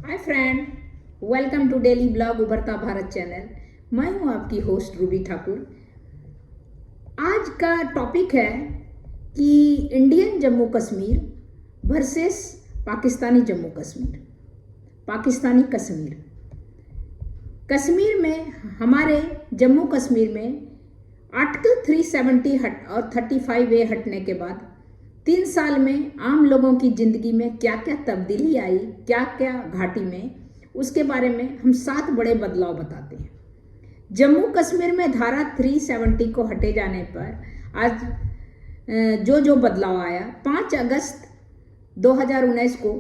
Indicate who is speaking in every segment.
Speaker 1: Hi friend, welcome to daily blog Ubharta Bharat channel. मैं हूं आपकी होस्ट रूबी ठाकुर। आज का टॉपिक है कि इंडियन जम्मू कश्मीर वर्सेस पाकिस्तानी जम्मू कश्मीर। पाकिस्तानी कश्मीर कश्मीर में, हमारे जम्मू कश्मीर में आर्टिकल 370 और 35A हटने के बाद 3 साल में आम लोगों की ज़िंदगी में क्या क्या तब्दीली आई, क्या क्या घाटी में, उसके बारे में हम 7 बड़े बदलाव बताते हैं। जम्मू कश्मीर में धारा 370 को हटे जाने पर आज जो बदलाव आया, 5 अगस्त 2019 को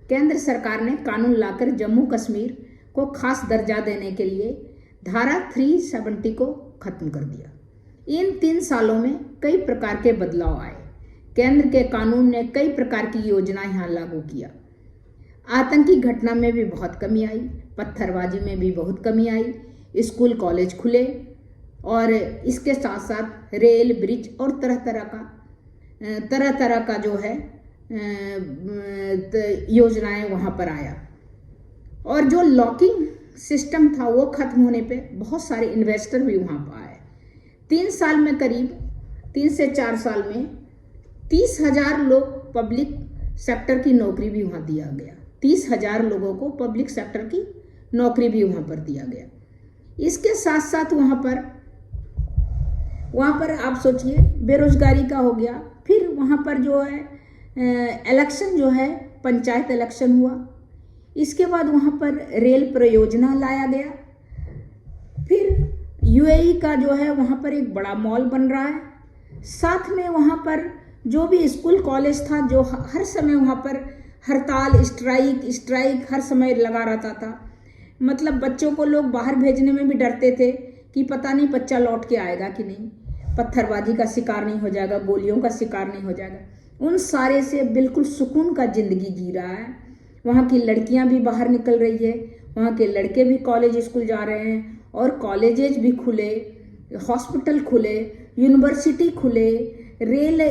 Speaker 1: केंद्र सरकार ने कानून लाकर जम्मू कश्मीर को खास दर्जा देने के लिए धारा 370 को खत्म कर दिया। इन 3 सालों में कई प्रकार के बदलाव आए। केंद्र के कानून ने कई प्रकार की योजना यहाँ लागू किया। आतंकी घटना में भी बहुत कमी आई, पत्थरबाजी में भी बहुत कमी आई, स्कूल कॉलेज खुले और इसके साथ साथ रेल ब्रिज और तरह तरह का जो है योजनाएं वहाँ पर आया। और जो लॉकिंग सिस्टम था वो खत्म होने पे बहुत सारे इन्वेस्टर भी वहाँ पर आए। 3 साल में, करीब 3 से 4 साल में 30,000 लोग पब्लिक सेक्टर की नौकरी भी वहाँ दिया गया। 30,000 लोगों को पब्लिक सेक्टर की नौकरी भी वहाँ पर दिया गया। इसके साथ साथ वहाँ पर आप सोचिए बेरोजगारी का हो गया। फिर वहाँ पर जो है इलेक्शन जो है, पंचायत इलेक्शन हुआ। इसके बाद वहाँ पर रेल परियोजना लाया गया। फिर यूएई का जो है वहाँ पर एक बड़ा मॉल बन रहा है। साथ में वहाँ पर जो भी स्कूल कॉलेज था, जो हर समय वहाँ पर हड़ताल, स्ट्राइक हर समय लगा रहता था। मतलब बच्चों को लोग बाहर भेजने में भी डरते थे कि पता नहीं बच्चा लौट के आएगा कि नहीं, पत्थरबाजी का शिकार नहीं हो जाएगा, गोलियों का शिकार नहीं हो जाएगा। उन सारे से बिल्कुल सुकून का ज़िंदगी जी रहा है। वहाँ की लड़कियाँ भी बाहर निकल रही है, वहाँ के लड़के भी कॉलेज स्कूल जा रहे हैं और कॉलेजेज भी खुले, हॉस्पिटल खुले, यूनिवर्सिटी खुले, रेल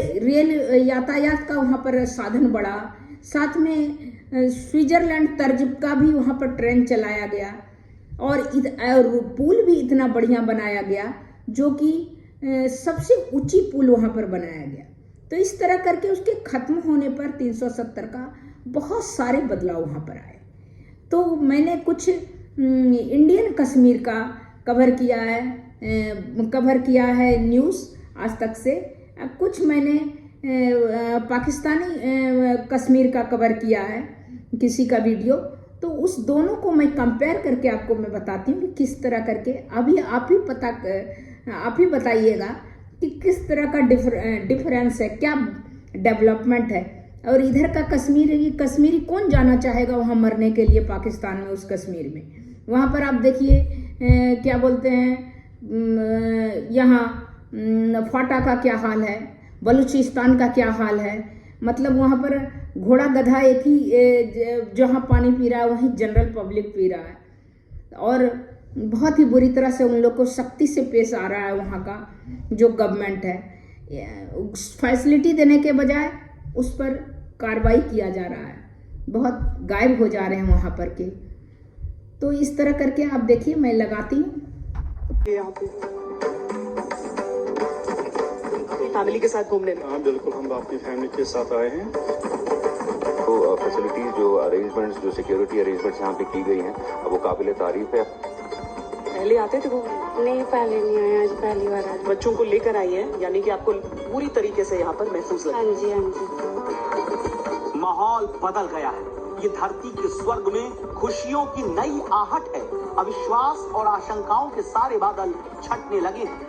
Speaker 1: यातायात का वहाँ पर साधन बढ़ा। साथ में स्विट्ज़रलैंड तर्ज का भी वहाँ पर ट्रेन चलाया गया और पुल भी इतना बढ़िया बनाया गया, जो कि सबसे ऊंची पुल वहाँ पर बनाया गया। तो इस तरह करके उसके खत्म होने पर 370 का बहुत सारे बदलाव वहाँ पर आए। तो मैंने कुछ इंडियन कश्मीर का कवर किया है न्यूज़ आज तक से। कुछ मैंने पाकिस्तानी कश्मीर का कवर किया है, किसी का वीडियो। तो उस दोनों को मैं कंपेयर करके आपको मैं बताती हूँ कि किस तरह करके। अभी आप ही बताइएगा कि किस तरह का डिफरेंस है, क्या डेवलपमेंट है। और इधर का कश्मीरी कौन जाना चाहेगा वहाँ मरने के लिए, पाकिस्तान में, उस कश्मीर में। वहाँ पर आप देखिए क्या बोलते हैं, यहाँ फाटा का क्या हाल है, बलूचिस्तान का क्या हाल है। मतलब वहाँ पर घोड़ा गधा एक ही जहाँ पानी पी रहा है वहीं जनरल पब्लिक पी रहा है। और बहुत ही बुरी तरह से उन लोग को सख्ती से पेश आ रहा है वहाँ का जो गवर्नमेंट है। फैसिलिटी देने के बजाय उस पर कार्रवाई किया जा रहा है, बहुत गायब हो जा रहे हैं वहाँ पर के। तो इस तरह करके आप देखिए, मैं लगाती हूँ
Speaker 2: फैमिली के साथ घूमने में।
Speaker 3: हाँ बिल्कुल, हम अपनी फैमिली के साथ आए हैं।
Speaker 4: तो फैसिलिटीज, जो अरेंजमेंट्स, जो सिक्योरिटी अरेंजमेंट्स यहाँ पे की गई हैं, अब वो काबिले तारीफ है।
Speaker 2: पहले आते थे घूमने?
Speaker 5: नहीं, पहले नहीं आए, आज पहली बार आए।
Speaker 2: बच्चों को लेकर आई हैं, यानी कि आपको पूरी तरीके से यहाँ पर महफूज लगे।
Speaker 5: हाँ जी, हाँ जी।
Speaker 6: माहौल बदल गया है। ये धरती के स्वर्ग में खुशियों की नई आहट है। अविश्वास और आशंकाओं के सारे बादल छटने लगे हैं।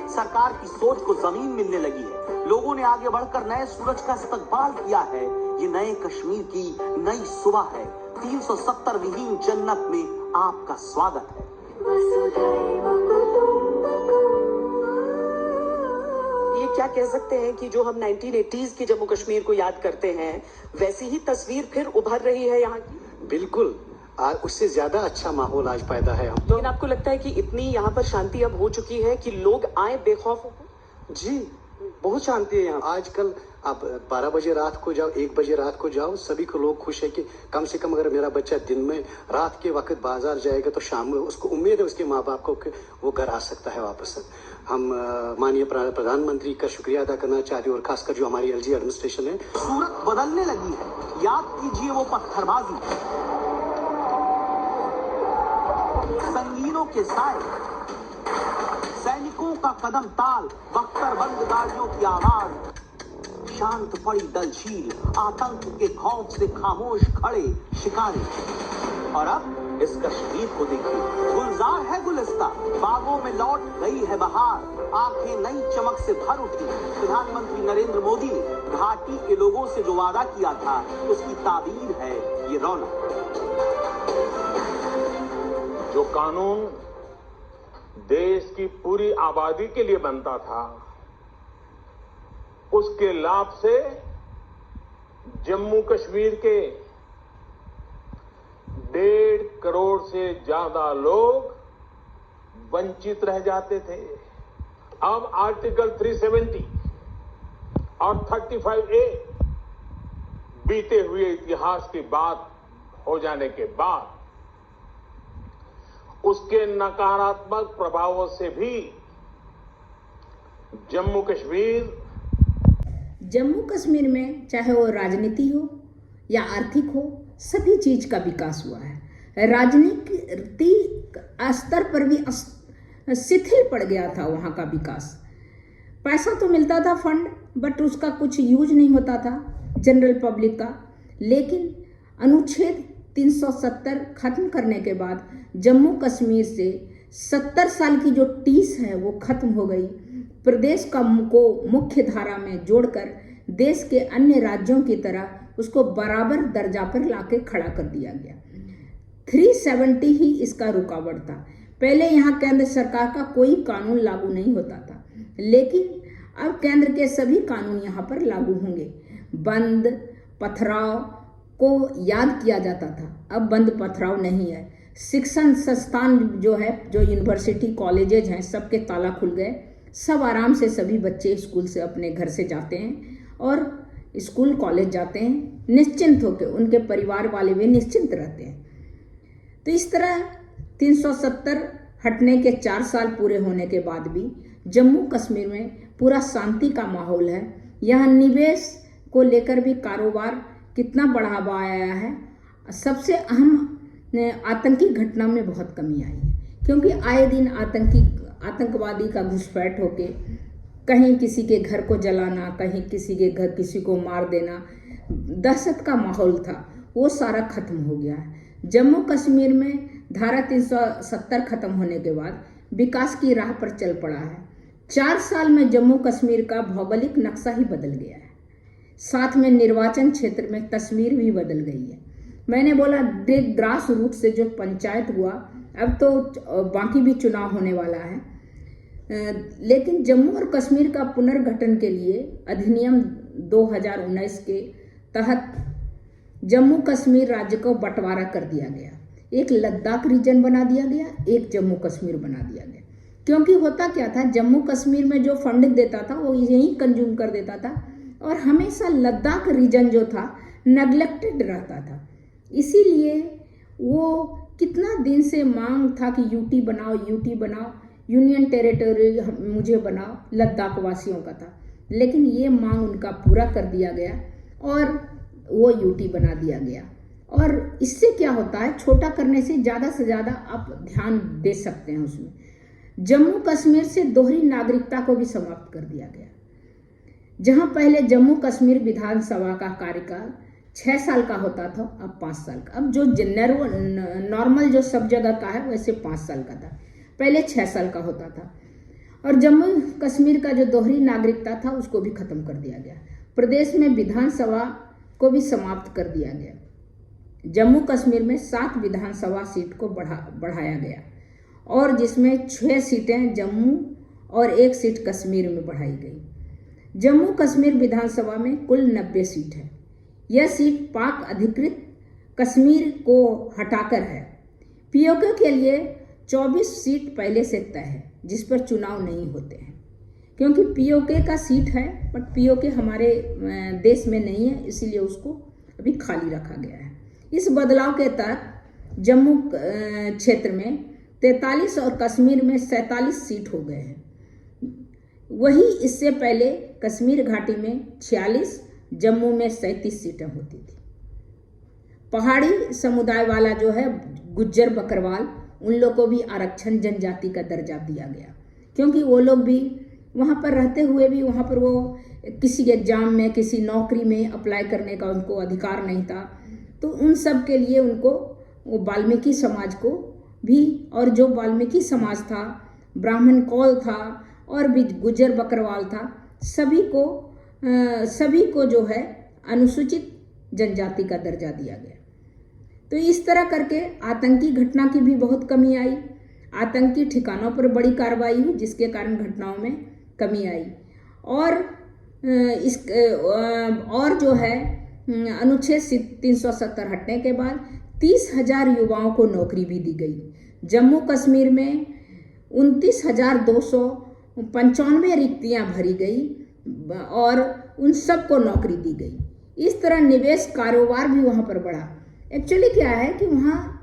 Speaker 6: सरकार की सोच को जमीन मिलने लगी है। लोगों ने आगे बढ़कर नए सूरज का इस्तकबाल किया है। ये नए कश्मीर की नई सुबह है। 370 विहीन जन्नत में आपका स्वागत है।
Speaker 2: ये क्या कह सकते हैं कि जो हम 1980s के जम्मू कश्मीर को याद करते हैं, वैसी ही तस्वीर फिर उभर रही है यहाँ की?
Speaker 7: बिल्कुल, आज उससे ज्यादा अच्छा माहौल आज पैदा है। हम
Speaker 2: लेकिन आपको लगता है कि इतनी यहाँ पर शांति अब हो चुकी है कि लोग आए बेखौफ होकर?
Speaker 7: जी, बहुत शांति है यहाँ। आजकल आप 12 बजे रात को जाओ, 1 बजे रात को जाओ, सभी को लोग खुश है कि कम से कम अगर मेरा बच्चा दिन में रात के वक्त बाजार जाएगा तो शाम में उसको उम्मीद है उसके माँ बाप को कि वो घर आ सकता है वापस। हम माननीय प्रधानमंत्री का शुक्रिया अदा करना चाहते हैं और खासकर जो हमारी एलजी एडमिनिस्ट्रेशन है।
Speaker 6: सूरत बदलने लगी है, याद कीजिए वो पत्थरबाजी, संगीनों के साए, सैनिकों का कदम ताल, बख्तरबंद गाड़ियों की आवाज, शांत पड़ी दलझील, आतंक के खौफ से खामोश खड़े शिकारे। और अब इस कश्मीर को देखिए, गुलजार है गुलिस्ता, बागों में लौट गई है बहार, आंखें नई चमक से भर उठी। प्रधानमंत्री नरेंद्र मोदी ने घाटी के लोगों से जो वादा किया था उसकी ताबीर है ये रौनक।
Speaker 8: जो कानून देश की पूरी आबादी के लिए बनता था, उसके लाभ से जम्मू कश्मीर के 1.5 करोड़ से ज्यादा लोग वंचित रह जाते थे। अब आर्टिकल 370 और 35A बीते हुए इतिहास की बात हो जाने के बाद उसके नकारात्मक प्रभावों से भी
Speaker 1: जम्मू कश्मीर में चाहे वो राजनीति हो या आर्थिक हो, सभी चीज का विकास हुआ है। राजनीतिक स्तर पर भी शिथिल पड़ गया था वहाँ का विकास। पैसा तो मिलता था फंड, बट उसका कुछ यूज नहीं होता था जनरल पब्लिक का। लेकिन अनुच्छेद 370 खत्म करने के बाद जम्मू कश्मीर से 70 साल की जो टीस है वो खत्म हो गई। प्रदेश को मुख्य धारा में जोड़कर देश के अन्य राज्यों की तरह उसको बराबर दर्जा पर लाके खड़ा कर दिया गया। 370 ही इसका रुकावट था। पहले यहाँ केंद्र सरकार का कोई कानून लागू नहीं होता था, लेकिन अब केंद्र के सभी कानून यहाँ पर लागू होंगे। बंद पथराव को याद किया जाता था, अब बंद पथराव नहीं है। शिक्षण संस्थान जो है, जो यूनिवर्सिटी कॉलेजेज हैं, सबके ताला खुल गए। सब आराम से सभी बच्चे स्कूल से अपने घर से जाते हैं और स्कूल कॉलेज जाते हैं निश्चिंत होकर, उनके परिवार वाले भी निश्चिंत रहते हैं। तो इस तरह 370 हटने के 4 साल पूरे होने के बाद भी जम्मू कश्मीर में पूरा शांति का माहौल है। यहाँ निवेश को लेकर भी कारोबार कितना बढ़ावा आया है। सबसे अहम आतंकी घटना में बहुत कमी आई है, क्योंकि आए दिन आतंकवादी का घुसपैठ होके कहीं किसी के घर को जलाना, कहीं किसी के घर किसी को मार देना, दहशत का माहौल था, वो सारा खत्म हो गया है। जम्मू कश्मीर में धारा 370 खत्म होने के बाद विकास की राह पर चल पड़ा है। 4 साल में जम्मू कश्मीर का भौगोलिक नक्शा ही बदल गया है, साथ में निर्वाचन क्षेत्र में तस्वीर भी बदल गई है। मैंने बोला ग्रास रूट से जो पंचायत हुआ, अब तो बाकी भी चुनाव होने वाला है। लेकिन जम्मू और कश्मीर का पुनर्गठन के लिए अधिनियम 2019 के तहत जम्मू कश्मीर राज्य को बंटवारा कर दिया गया। एक लद्दाख रीजन बना दिया गया, एक जम्मू कश्मीर बना दिया गया। क्योंकि होता क्या था, जम्मू कश्मीर में जो फंड देता था वो यहीं कंज्यूम कर देता था, और हमेशा लद्दाख रीजन जो था नेग्लेक्टेड रहता था। इसीलिए वो कितना दिन से मांग था कि यूटी बनाओ, यूनियन टेरिटरी मुझे बनाओ, लद्दाख वासियों का था। लेकिन ये मांग उनका पूरा कर दिया गया और वो यूटी बना दिया गया। और इससे क्या होता है, छोटा करने से ज़्यादा आप ध्यान दे सकते हैं उसमें। जम्मू कश्मीर से दोहरी नागरिकता को भी समाप्त कर दिया गया। जहां पहले जम्मू कश्मीर विधानसभा का कार्यकाल 6 साल का होता था, अब 5 साल का। अब जो नॉर्मल जो सब जगह का है वैसे 5 साल का था, पहले 6 साल का होता था। और जम्मू कश्मीर का जो दोहरी नागरिकता था उसको भी खत्म कर दिया गया। प्रदेश में विधानसभा को भी समाप्त कर दिया गया। जम्मू कश्मीर में 7 विधानसभा सीट को बढ़ाया गया, और जिसमें 6 सीटें जम्मू और 1 सीट कश्मीर में बढ़ाई गई। जम्मू कश्मीर विधानसभा में कुल 90 सीट है। यह सीट पाक अधिकृत कश्मीर को हटाकर है। पीओके के लिए 24 सीट पहले से तय है, जिस पर चुनाव नहीं होते हैं। क्योंकि पीओके का सीट है, बट पीओके हमारे देश में नहीं है, इसीलिए उसको अभी खाली रखा गया है। इस बदलाव के तहत जम्मू क्षेत्र में 43 और कश्मीर में 47 सीट हो गए हैं। वही इससे पहले कश्मीर घाटी में 46, जम्मू में 37 सीटें होती थी। पहाड़ी समुदाय वाला जो है गुज्जर बकरवाल, उन लोग को भी आरक्षण जनजाति का दर्जा दिया गया, क्योंकि वो लोग भी वहाँ पर रहते हुए भी वहाँ पर वो किसी एग्जाम में, किसी नौकरी में अप्लाई करने का उनको अधिकार नहीं था। तो उन सब के लिए उनको, वो वाल्मीकि समाज को भी, और जो वाल्मीकि समाज था, ब्राह्मण कौल था और भी गुज्जर बकरवाल था, सभी को जो है अनुसूचित जनजाति का दर्जा दिया गया। तो इस तरह करके आतंकी घटना की भी बहुत कमी आई। आतंकी ठिकानों पर बड़ी कार्रवाई हुई, जिसके कारण घटनाओं में कमी आई। और जो है अनुच्छेद 370 हटने के बाद 30,000 युवाओं को नौकरी भी दी गई। जम्मू कश्मीर में 29,295 रिक्तियां भरी गई और उन सबको नौकरी दी गई। इस तरह निवेश कारोबार भी वहाँ पर बढ़ा। एक्चुअली क्या है कि वहाँ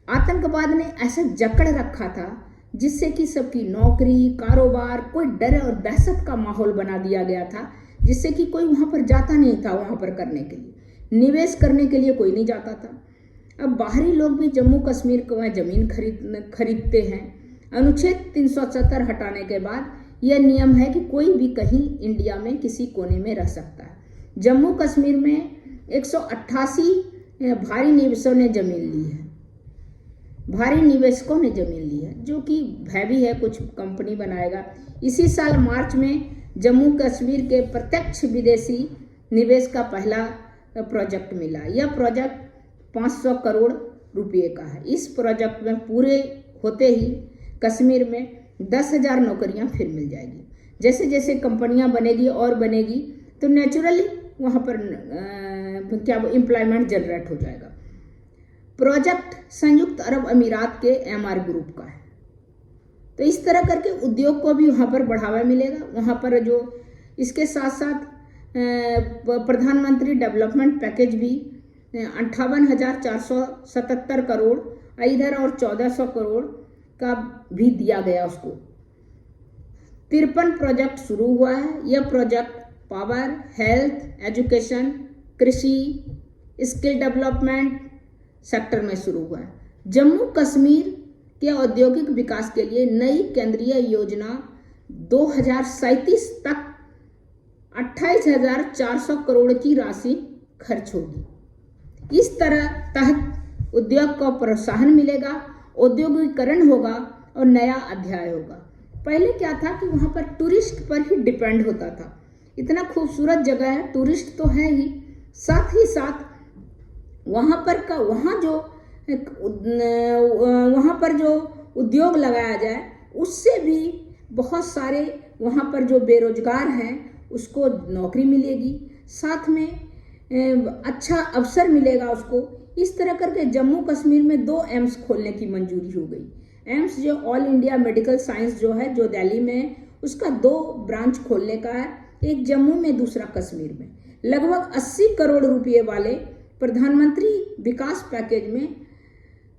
Speaker 1: आतंकवाद ने ऐसा जकड़ रखा था जिससे कि सबकी नौकरी, कारोबार, कोई डर और दहशत का माहौल बना दिया गया था, जिससे कि कोई वहाँ पर जाता नहीं था वहाँ पर करने के लिए, निवेश करने के लिए कोई नहीं जाता था। अब बाहरी लोग भी जम्मू कश्मीर को वहाँ ज़मीन खरीदते हैं। अनुच्छेद 370 हटाने के बाद यह नियम है कि कोई भी कहीं इंडिया में किसी कोने में रह सकता है। जम्मू कश्मीर में 188 भारी निवेशकों ने ज़मीन ली है, जो कि भय है कुछ कंपनी बनाएगा। इसी साल मार्च में जम्मू कश्मीर के प्रत्यक्ष विदेशी निवेश का पहला प्रोजेक्ट मिला। यह प्रोजेक्ट 500 करोड़ रुपए का है। इस प्रोजेक्ट में पूरे होते ही कश्मीर में 10,000 नौकरियां फिर मिल जाएगी। जैसे जैसे कंपनियां बनेगी तो नेचुरली वहाँ पर एम्प्लॉयमेंट जनरेट हो जाएगा। प्रोजेक्ट संयुक्त अरब अमीरात के MR ग्रुप का है। तो इस तरह करके उद्योग को भी वहाँ पर बढ़ावा मिलेगा। वहाँ पर जो इसके साथ साथ प्रधानमंत्री डेवलपमेंट पैकेज भी 58,477 करोड़ इधर और 1,400 करोड़ का भी दिया गया उसको। 53 प्रोजेक्ट शुरू हुआ है। यह प्रोजेक्ट पावर, हेल्थ, एजुकेशन, कृषि, स्किल डेवलपमेंट सेक्टर में शुरू हुआ है। जम्मू कश्मीर के औद्योगिक विकास के लिए नई केंद्रीय योजना 2037 तक 28,400 करोड़ की राशि खर्च होगी। इस तरह तहत उद्योग को प्रोत्साहन मिलेगा, औद्योगिकरण होगा और नया अध्याय होगा। पहले क्या था कि वहाँ पर टूरिस्ट पर ही डिपेंड होता था। इतना खूबसूरत जगह है, टूरिस्ट तो है ही, साथ ही साथ वहाँ पर जो उद्योग लगाया जाए उससे भी बहुत सारे वहाँ पर जो बेरोजगार हैं उसको नौकरी मिलेगी, साथ में अच्छा अवसर मिलेगा उसको। इस तरह करके जम्मू कश्मीर में 2 एम्स खोलने की मंजूरी हो गई। एम्स जो ऑल इंडिया मेडिकल साइंस जो है, जो दिल्ली में है, उसका 2 ब्रांच खोलने का है, एक जम्मू में दूसरा कश्मीर में। लगभग 80 करोड़ रुपए वाले प्रधानमंत्री विकास पैकेज में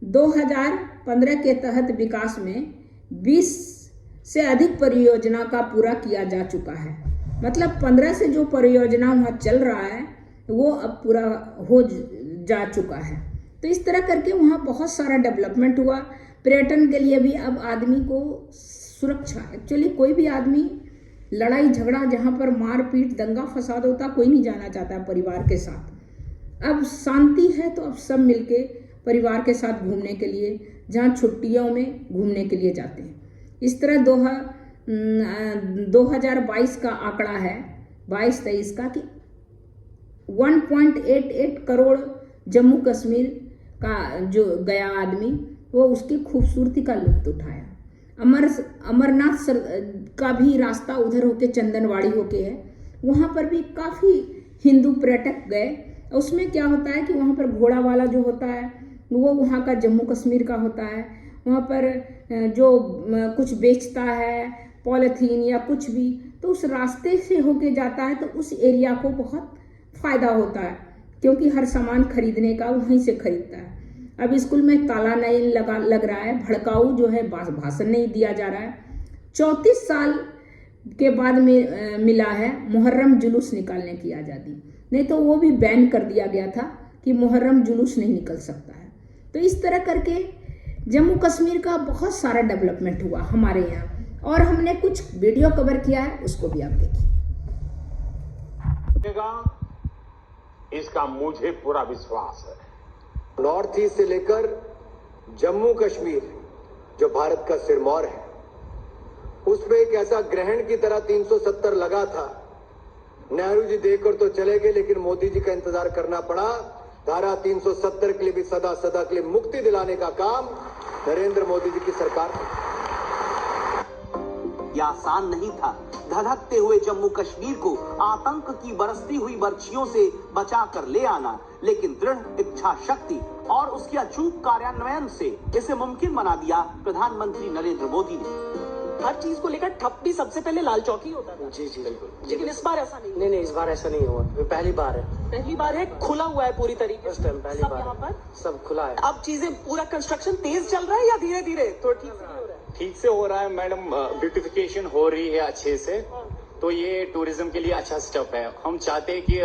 Speaker 1: 2015 के तहत विकास में 20 से अधिक परियोजना का पूरा किया जा चुका है। मतलब 15 से जो परियोजना वहाँ चल रहा है वो अब पूरा हो जा चुका है। तो इस तरह करके वहाँ बहुत सारा डेवलपमेंट हुआ। पर्यटन के लिए भी अब आदमी को सुरक्षा, एक्चुअली कोई भी आदमी लड़ाई झगड़ा जहाँ पर मारपीट दंगा फसाद होता कोई नहीं जाना चाहता परिवार के साथ। अब शांति है तो अब सब मिलके परिवार के साथ घूमने के लिए, जहाँ छुट्टियों में घूमने के लिए जाते हैं। इस तरह 2022 का आंकड़ा है, 22-23 का, कि 1.88 करोड़ जम्मू कश्मीर का जो गया आदमी, वो उसकी खूबसूरती का लुत्फ उठाया। अमरनाथ का भी रास्ता उधर होके चंदनवाड़ी होके है, वहाँ पर भी काफ़ी हिंदू पर्यटक गए। उसमें क्या होता है कि वहाँ पर घोड़ा वाला जो होता है वो वहाँ का जम्मू कश्मीर का होता है। वहाँ पर जो कुछ बेचता है, पॉलीथीन या कुछ भी, तो उस रास्ते से होके जाता है, तो उस एरिया को बहुत फ़ायदा होता है, क्योंकि हर सामान खरीदने का वहीं से खरीदता है। अब स्कूल में ताला नहीं लग रहा है, भड़काऊ जो है भाषण नहीं दिया जा रहा है। 34 साल के बाद में मिला है मुहर्रम जुलूस निकालने की आज़ादी, नहीं तो वो भी बैन कर दिया गया था कि मुहर्रम जुलूस नहीं निकल सकता है। तो इस तरह करके जम्मू कश्मीर का बहुत सारा डेवलपमेंट हुआ हमारे यहाँ, और हमने कुछ वीडियो कवर किया है, उसको भी आप देखिए।
Speaker 8: इसका मुझे पूरा विश्वास है।
Speaker 9: नॉर्थ ईस्ट से लेकर जम्मू कश्मीर जो भारत का सिरमौर है, उसमें एक ऐसा ग्रहण की तरह 370 लगा था। नेहरू जी देखकर तो चले गए, लेकिन मोदी जी का इंतजार करना पड़ा। धारा 370 के लिए भी सदा सदा के लिए मुक्ति दिलाने का काम नरेंद्र मोदी जी की सरकार।
Speaker 6: यह आसान नहीं था धधकते हुए जम्मू कश्मीर को आतंक की बरसती हुई बर्छियों से बचाकर ले आना, लेकिन दृढ़ इच्छा शक्ति और उसके अचूक कार्यान्वयन से इसे मुमकिन बना दिया प्रधानमंत्री नरेंद्र मोदी ने।
Speaker 2: हर चीज को लेकर ठप भी सबसे पहले लाल चौक ही होता था।
Speaker 7: जी जी बिल्कुल।
Speaker 2: लेकिन इस बार ऐसा नहीं।
Speaker 7: नहीं, इस बार ऐसा नहीं हुआ, पहली बार है।
Speaker 2: पहली बार है, खुला हुआ है पूरी तरीके से,
Speaker 7: पहली
Speaker 2: सब
Speaker 7: बार
Speaker 2: यहाँ पर
Speaker 7: सब खुला है।
Speaker 2: अब चीजें पूरा कंस्ट्रक्शन तेज चल रहा है या धीरे धीरे? तो ठीक से हो रहा है।
Speaker 10: ठीक से हो रहा है मैडम, ब्यूटिफिकेशन हो रही है अच्छे से, तो ये टूरिज्म के लिए अच्छा स्टेप है। हम चाहते हैं कि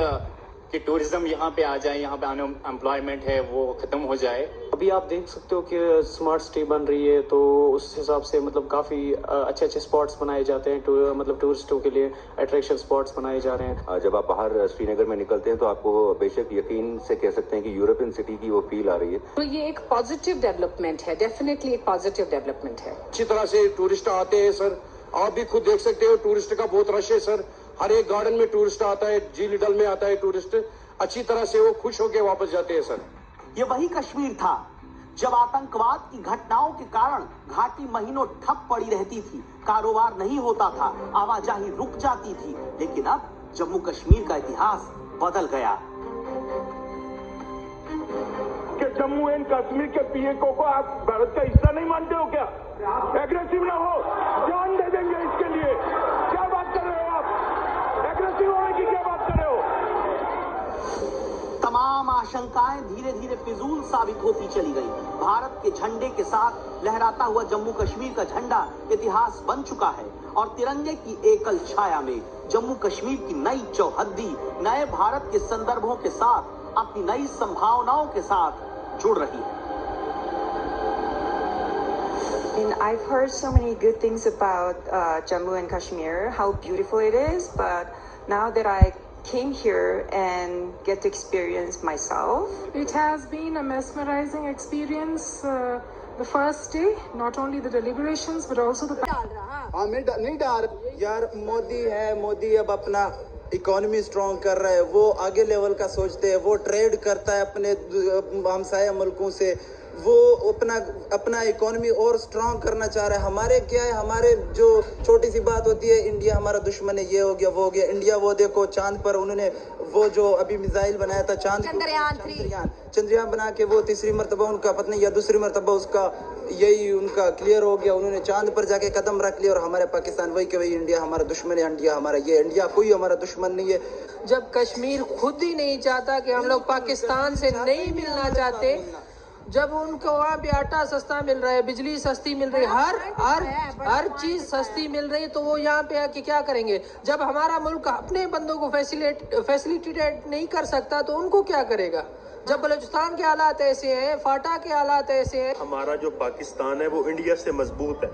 Speaker 10: टूरिज्म यहाँ पे आ जाए, यहाँ पे अनएम्प्लॉयमेंट है वो खत्म हो जाए।
Speaker 11: अभी आप देख सकते हो कि स्मार्ट सिटी बन रही है, तो उस हिसाब से मतलब काफी अच्छे अच्छे स्पॉट्स बनाए जाते हैं, मतलब टूरिस्टों के लिए अट्रैक्शन स्पॉट्स बनाए जा रहे हैं।
Speaker 4: जब आप बाहर श्रीनगर में निकलते हैं तो आपको बेशक यकीन से कह सकते हैं कि यूरोपियन सिटी की वो फील आ रही है।
Speaker 12: तो ये एक पॉजिटिव डेवलपमेंट है, डेफिनेटली एक पॉजिटिव डेवलपमेंट है।
Speaker 9: अच्छी तरह से टूरिस्ट आते हैं सर, आप भी खुद देख सकते हो टूरिस्ट का बहुत रश है सर। हर एक गार्डन में टूरिस्ट आता है, झील डल में आता है टूरिस्ट, अच्छी तरह से वो खुश होकर वापस जाते हैं सर।
Speaker 6: ये वही कश्मीर था जब आतंकवाद की घटनाओं के कारण घाटी महीनों ठप पड़ी रहती थी, कारोबार नहीं होता था, आवाजाही रुक जाती थी। लेकिन अब जम्मू कश्मीर का इतिहास बदल गया।
Speaker 8: कि जम्मू एंड कश्मीर के पीएको को आप भारत का हिस्सा नहीं मानते हो क्या? एग्रेसिव ना हो, जान दे देंगे इसके लिए। क्या बात कर रहे हो आप? एग्रेसिव होने की क्या बात कर रहे हो?
Speaker 6: तमाम आशंकाएं धीरे धीरे फिजूल साबित होती चली गई। भारत के झंडे के साथ लहराता हुआ जम्मू कश्मीर का झंडा इतिहास बन चुका है, और तिरंगे की एकल छाया में जम्मू कश्मीर की नई चौहद्दी नए भारत के संदर्भों के साथ अपनी नई संभावनाओं के साथ जुड़ रही है।
Speaker 5: And I've heard so many good things about Jammu and Kashmir, how beautiful it is, but now that I came here and get to experience myself.
Speaker 13: It has been a mesmerizing experience. The first day, not only the deliberations but also the.
Speaker 9: हाँ मैं नहीं डाल
Speaker 14: यार, मोदी है, मोदी अब अपना economy strong कर रहा है, वो आगे लेवल का सोचते हैं, वो ट्रेड करता है अपने हमसाया मुल्कों से, वो अपना इकोनॉमी और स्ट्रॉन्ग करना चाह रहा है। हमारे क्या है, हमारे जो छोटी सी बात होती है, इंडिया हमारा दुश्मन है, ये हो गया वो हो गया। इंडिया वो देखो चांद पर उन्होंने वो जो अभी मिसाइल बनाया था चंद्रयान बना के, वो तीसरी मरतबा उनका पत्नी या दूसरी मरतबा उसका यही उनका क्लियर हो गया, उन्होंने चांद पर जाके कदम रख लिया। और हमारे पाकिस्तान वही कि वही इंडिया हमारा दुश्मन है, इंडिया हमारा ये, इंडिया कोई हमारा दुश्मन नहीं है।
Speaker 15: जब कश्मीर खुद ही नहीं चाहता कि हम लोग पाकिस्तान से नहीं मिलना चाहते, जब उनको वहाँ पे आटा सस्ता मिल रहा है, बिजली सस्ती मिल रही है, हर चीज सस्ती मिल रही है, तो वो यहाँ पे आके क्या करेंगे? जब हमारा मुल्क अपने बंदों को फैसिलिटेट नहीं कर सकता तो उनको क्या करेगा? जब बलूचिस्तान के हालात ऐसे हैं, फाटा के हालात ऐसे हैं।
Speaker 3: हमारा जो पाकिस्तान है वो इंडिया से मजबूत है,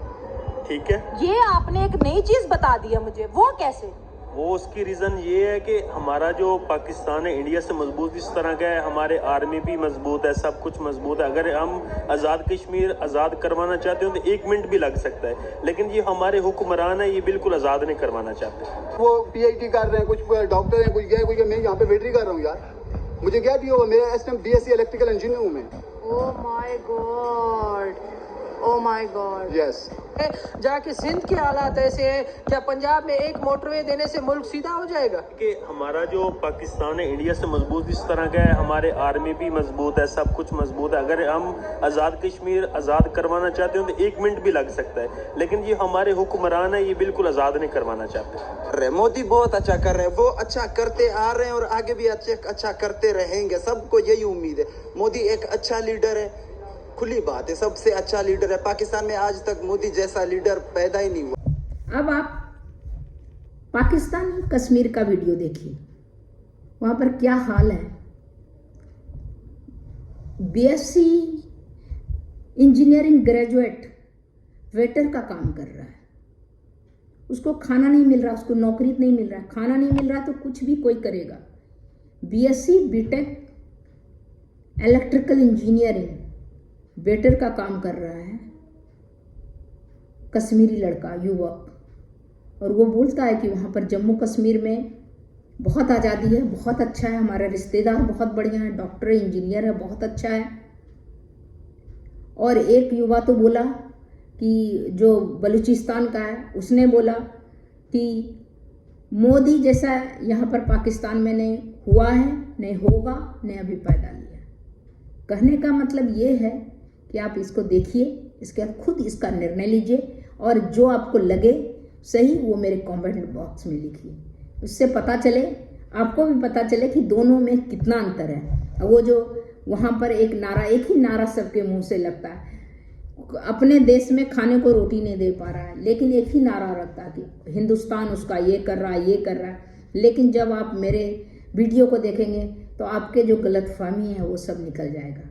Speaker 3: ठीक है।
Speaker 16: ये आपने एक नई चीज बता दी है मुझे, वो कैसे?
Speaker 3: वो उसकी रीज़न ये है कि हमारा जो पाकिस्तान है इंडिया से मजबूत इस तरह का है, हमारे आर्मी भी मजबूत है, सब कुछ मजबूत है। अगर हम आज़ाद कश्मीर आज़ाद करवाना चाहते हो तो 1 मिनट भी लग सकता है, लेकिन ये हमारे हुक्मरान है, ये बिल्कुल आज़ाद नहीं करवाना चाहते।
Speaker 9: वो PhD कर रहे हैं, कुछ डॉक्टर हैं, कुछ गए, कुछ मैं यहाँ पे वेटरी कर रहा हूँ यार। मुझे क्या दिया हुआ, मेरा BSc इलेक्ट्रिकल इंजीनियरिंग हूँ मैं।
Speaker 16: Oh my God,
Speaker 15: oh my God.
Speaker 9: Yes.
Speaker 15: जाके सिंध के हालात ऐसे हैं, क्या पंजाब में एक मोटरवे देने से मुल्क सीधा हो जाएगा?
Speaker 3: कि हमारा जो पाकिस्तान है इंडिया से मजबूत इस तरह का है, हमारे आर्मी भी मजबूत है, सब कुछ मजबूत है। अगर हम आज़ाद कश्मीर आज़ाद करवाना चाहते हो तो 1 मिनट भी लग सकता है, लेकिन ये हमारे हुक्मरान है, ये बिल्कुल आज़ाद नहीं करवाना चाहते।
Speaker 14: मोदी बहुत अच्छा कर रहे हैं, वो अच्छा करते आ रहे हैं और आगे भी अच्छा करते रहेंगे, सबको यही उम्मीद है। मोदी एक अच्छा लीडर है, खुली बात है, सबसे अच्छा लीडर है। पाकिस्तान में आज तक मोदी जैसा लीडर पैदा ही नहीं हुआ।
Speaker 1: अब आप पाकिस्तान कश्मीर का वीडियो देखिए, वहाँ पर क्या हाल है। बीएससी इंजीनियरिंग ग्रेजुएट वेटर का काम कर रहा है, उसको खाना नहीं मिल रहा, उसको नौकरी नहीं मिल रहा, खाना नहीं मिल रहा तो कुछ भी कोई करेगा। BSc BTech electrical engineering waiter का काम कर रहा है कश्मीरी लड़का युवक, और वो बोलता है कि वहाँ पर जम्मू कश्मीर में बहुत आज़ादी है, बहुत अच्छा है, हमारे रिश्तेदार बहुत बढ़िया है, डॉक्टर इंजीनियर है, बहुत अच्छा है। और एक युवा तो बोला कि जो बलूचिस्तान का है, उसने बोला कि मोदी जैसा यहाँ पर पाकिस्तान में नहीं हुआ है, नहीं होगा, नहीं अभी पैदा लिया। कहने का मतलब ये है कि आप इसको देखिए, इसके बाद खुद इसका निर्णय लीजिए, और जो आपको लगे सही वो मेरे कमेंट बॉक्स में लिखिए। उससे पता चले, आपको भी पता चले कि दोनों में कितना अंतर है। वो जो वहाँ पर एक ही नारा सबके मुंह से लगता है, अपने देश में खाने को रोटी नहीं दे पा रहा है, लेकिन एक ही नारा रखता है कि हिंदुस्तान उसका ये कर रहा है, ये कर रहा है। लेकिन जब आप मेरे वीडियो को देखेंगे तो आपके जो गलतफहमी है वो सब निकल जाएगा,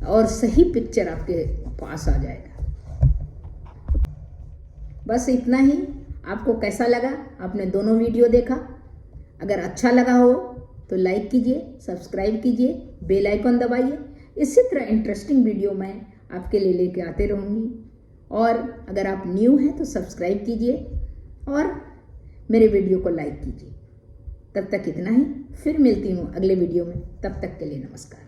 Speaker 1: और सही पिक्चर आपके पास आ जाएगा। बस इतना ही। आपको कैसा लगा? आपने दोनों वीडियो देखा, अगर अच्छा लगा हो तो लाइक कीजिए, सब्सक्राइब कीजिए, बेल आइकन दबाइए। इसी तरह इंटरेस्टिंग वीडियो मैं आपके लिए लेके आते रहूँगी। और अगर आप न्यू हैं तो सब्सक्राइब कीजिए और मेरे वीडियो को लाइक कीजिए। तब तक इतना ही, फिर मिलती हूँ अगले वीडियो में। तब तक के लिए नमस्कार।